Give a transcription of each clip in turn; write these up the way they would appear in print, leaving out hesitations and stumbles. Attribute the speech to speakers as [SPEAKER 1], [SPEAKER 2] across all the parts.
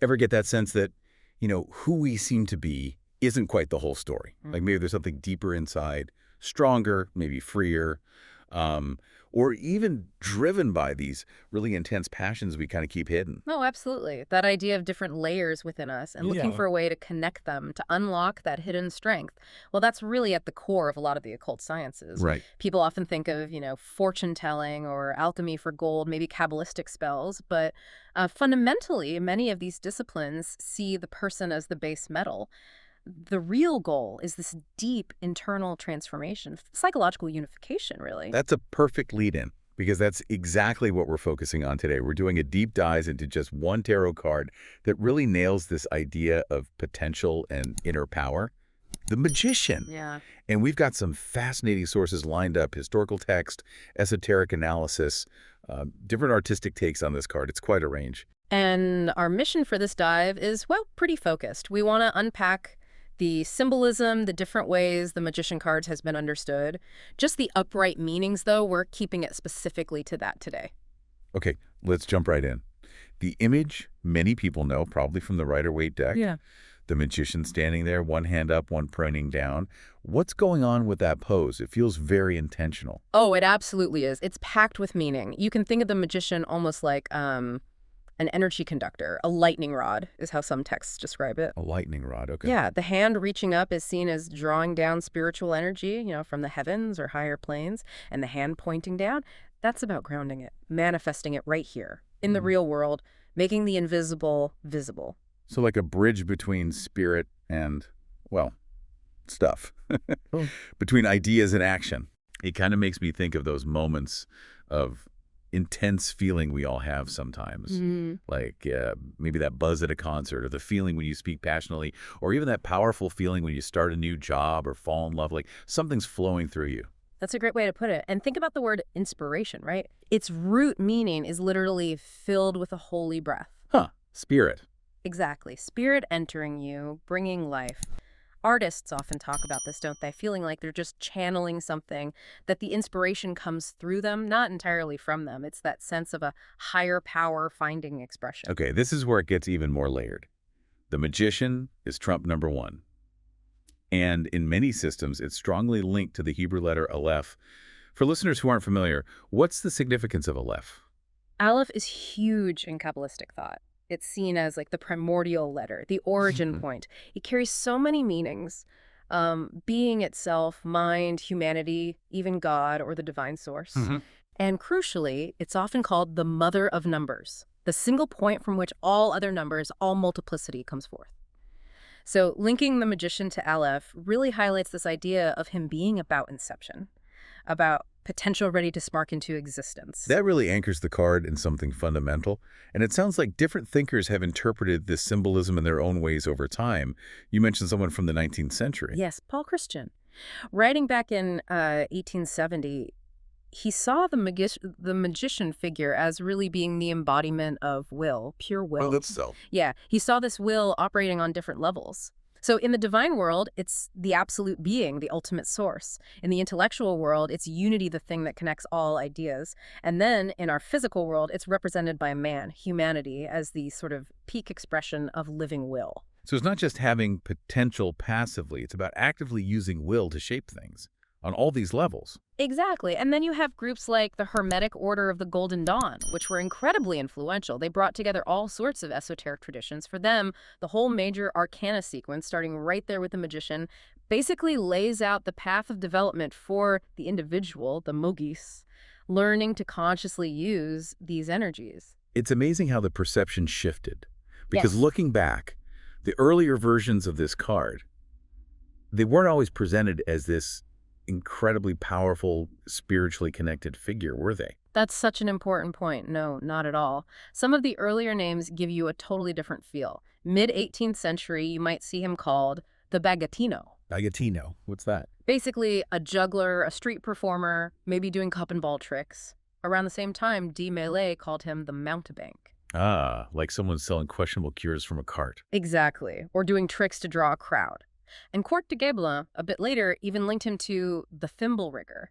[SPEAKER 1] Ever get that sense that, who we seem to be isn't quite the whole story? Like maybe there's something deeper inside, stronger, maybe freer, or even driven by these really intense passions we kind of keep hidden.
[SPEAKER 2] No, absolutely. That idea of different layers within us and looking for a way to connect them, to unlock that hidden strength. Well, that's really at the core of a lot of the occult sciences.
[SPEAKER 1] Right.
[SPEAKER 2] People often think of, fortune telling or alchemy for gold, maybe Kabbalistic spells, but fundamentally, many of these disciplines see the person as the base metal. The real goal is this deep internal transformation, psychological unification, really.
[SPEAKER 1] That's a perfect lead-in, because that's exactly what we're focusing on today. We're doing a deep dive into just one tarot card that really nails this idea of potential and inner power, the Magician.
[SPEAKER 2] Yeah.
[SPEAKER 1] And we've got some fascinating sources lined up, historical text, esoteric analysis, different artistic takes on this card. It's quite a range.
[SPEAKER 2] And our mission for this dive is, well, pretty focused. We want to unpack the symbolism, the different ways the Magician cards has been understood. Just the upright meanings, though, we're keeping it specifically to that today.
[SPEAKER 1] Okay, let's jump right in. The image many people know, probably from the Rider-Waite deck.
[SPEAKER 2] Yeah.
[SPEAKER 1] The Magician standing there, one hand up, one pointing down. What's going on with that pose? It feels very intentional.
[SPEAKER 2] Oh, it absolutely is. It's packed with meaning. You can think of the Magician almost like an energy conductor. A lightning rod is how some texts describe it.
[SPEAKER 1] A lightning rod, okay.
[SPEAKER 2] Yeah, the hand reaching up is seen as drawing down spiritual energy, from the heavens or higher planes, and the hand pointing down, that's about grounding it, manifesting it right here in the real world, making the invisible visible.
[SPEAKER 1] So like a bridge between spirit and, well, stuff. Between ideas and action. It kind of makes me think of those moments of intense feeling we all have sometimes. Like maybe that buzz at a concert, or the feeling when you speak passionately, or even that powerful feeling when you start a new job or fall in love, like something's flowing through you.
[SPEAKER 2] That's a great way to put it. And think about the word inspiration, right? Its root meaning is literally filled with a holy breath.
[SPEAKER 1] Huh. Spirit.
[SPEAKER 2] Exactly. Spirit entering you, bringing life. Artists often talk about this, don't they? Feeling like they're just channeling something, that the inspiration comes through them, not entirely from them. It's that sense of a higher power finding expression.
[SPEAKER 1] Okay, this is where it gets even more layered. The Magician is trump number one. And in many systems, it's strongly linked to the Hebrew letter Aleph. For listeners who aren't familiar, what's the significance of Aleph?
[SPEAKER 2] Aleph is huge in Kabbalistic thought. It's seen as like the primordial letter, the origin point. It carries so many meanings. Being itself, mind, humanity, even God or the divine source. And crucially, it's often called the mother of numbers, the single point from which all other numbers, all multiplicity comes forth. So linking the Magician to Aleph really highlights this idea of him being about inception, about potential ready to spark into existence.
[SPEAKER 1] That really anchors the card in something fundamental, and it sounds like different thinkers have interpreted this symbolism in their own ways over time. You mentioned someone from the 19th century.
[SPEAKER 2] Yes, Paul Christian. Writing back in 1870, he saw the magician figure as really being the embodiment of will, pure will.
[SPEAKER 1] Oh, that's so.
[SPEAKER 2] Yeah, he saw this will operating on different levels. So in the divine world, it's the absolute being, the ultimate source. In the intellectual world, it's unity, the thing that connects all ideas. And then in our physical world, it's represented by man, humanity, as the sort of peak expression of living will.
[SPEAKER 1] So it's not just having potential passively, it's about actively using will to shape things on all these levels.
[SPEAKER 2] Exactly. And then you have groups like the Hermetic Order of the Golden Dawn, which were incredibly influential. They brought together all sorts of esoteric traditions. For them, the whole major Arcana sequence, starting right there with the Magician, basically lays out the path of development for the individual, the Mogis, learning to consciously use these energies.
[SPEAKER 1] It's amazing how the perception shifted. Because
[SPEAKER 2] Yes.
[SPEAKER 1] looking back, the earlier versions of this card, they weren't always presented as this incredibly powerful, spiritually connected figure, were they?
[SPEAKER 2] That's such an important point. No, not at all. Some of the earlier names give you a totally different feel. Mid-18th century, you might see him called the Bagatino.
[SPEAKER 1] Bagatino, what's that?
[SPEAKER 2] Basically a juggler, a street performer, maybe doing cup and ball tricks. Around the same time, D. Melee called him the mountebank.
[SPEAKER 1] Ah, like someone selling questionable cures from a cart.
[SPEAKER 2] Exactly, or doing tricks to draw a crowd. And Court de Gébelin, a bit later, even linked him to the thimble rigger,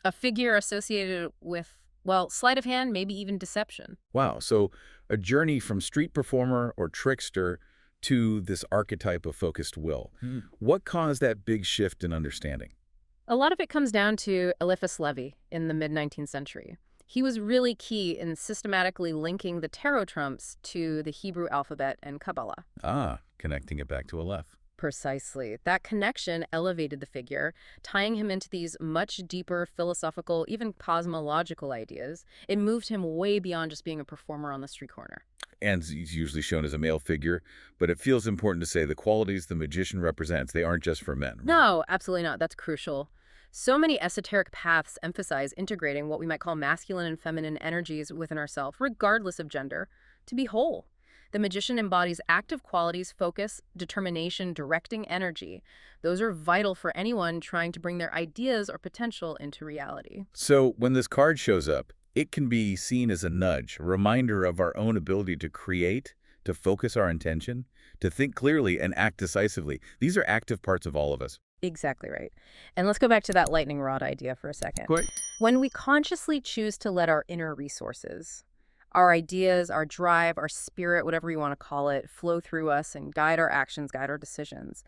[SPEAKER 2] a figure associated with, well, sleight of hand, maybe even deception.
[SPEAKER 1] Wow, so a journey from street performer or trickster to this archetype of focused will. What caused that big shift in understanding?
[SPEAKER 2] A lot of it comes down to Eliphas Levi in the mid-19th century. He was really key in systematically linking the tarot trumps to the Hebrew alphabet and Kabbalah.
[SPEAKER 1] Ah, connecting it back to Aleph.
[SPEAKER 2] Precisely. That connection elevated the figure, tying him into these much deeper philosophical, even cosmological ideas. It moved him way beyond just being a performer on the street corner.
[SPEAKER 1] And he's usually shown as a male figure, but it feels important to say the qualities the magician represents, they aren't just for men. Right?
[SPEAKER 2] No, absolutely not. That's crucial. So many esoteric paths emphasize integrating what we might call masculine and feminine energies within ourselves, regardless of gender, to be whole. The magician embodies active qualities, focus, determination, directing energy. Those are vital for anyone trying to bring their ideas or potential into reality.
[SPEAKER 1] So when this card shows up, it can be seen as a nudge, a reminder of our own ability to create, to focus our intention, to think clearly and act decisively. These are active parts of all of us.
[SPEAKER 2] Exactly right. And let's go back to that lightning rod idea for a second.
[SPEAKER 1] Great.
[SPEAKER 2] When we consciously choose to let our inner resources, our ideas, our drive, our spirit, whatever you want to call it, flow through us and guide our actions, guide our decisions,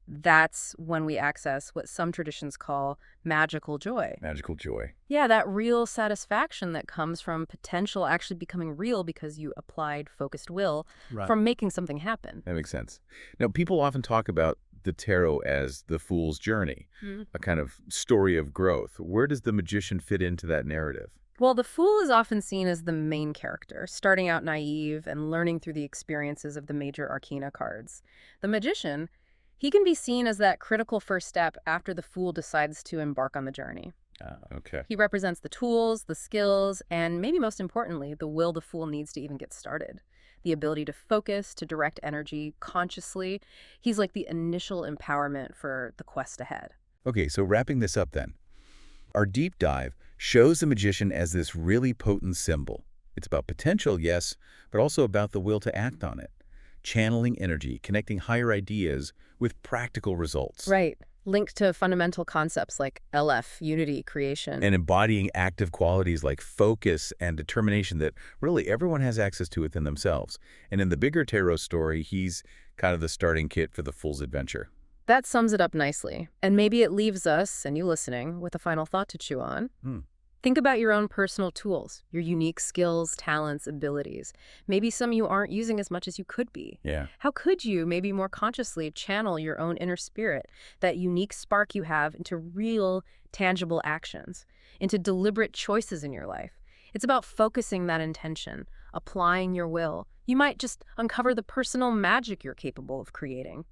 [SPEAKER 2] that's when we access what some traditions call magical joy.
[SPEAKER 1] Magical joy.
[SPEAKER 2] Yeah, that real satisfaction that comes from potential actually becoming real because you applied focused will from making something happen.
[SPEAKER 1] That makes sense. Now, people often talk about the tarot as the fool's journey, a kind of story of growth. Where does the magician fit into that narrative?
[SPEAKER 2] Well, the fool is often seen as the main character, starting out naive and learning through the experiences of the major arcana cards. The magician, he can be seen as that critical first step after the fool decides to embark on the journey.
[SPEAKER 1] Okay.
[SPEAKER 2] He represents the tools, the skills, and maybe most importantly, the will the fool needs to even get started. The ability to focus, to direct energy consciously. He's like the initial empowerment for the quest ahead.
[SPEAKER 1] Okay, so wrapping this up then. Our deep dive shows the magician as this really potent symbol. It's about potential, yes, but also about the will to act on it. Channeling energy, connecting higher ideas with practical results.
[SPEAKER 2] Right. Linked to fundamental concepts like LF, unity, creation.
[SPEAKER 1] And embodying active qualities like focus and determination that really everyone has access to within themselves. And in the bigger tarot story, he's kind of the starting kit for the fool's adventure.
[SPEAKER 2] That sums it up nicely. And maybe it leaves us, and you listening, with a final thought to chew on. Think about your own personal tools, your unique skills, talents, abilities. Maybe some you aren't using as much as you could be.
[SPEAKER 1] Yeah.
[SPEAKER 2] How could you maybe more consciously channel your own inner spirit, that unique spark you have, into real, tangible actions, into deliberate choices in your life? It's about focusing that intention, applying your will. You might just uncover the personal magic you're capable of creating.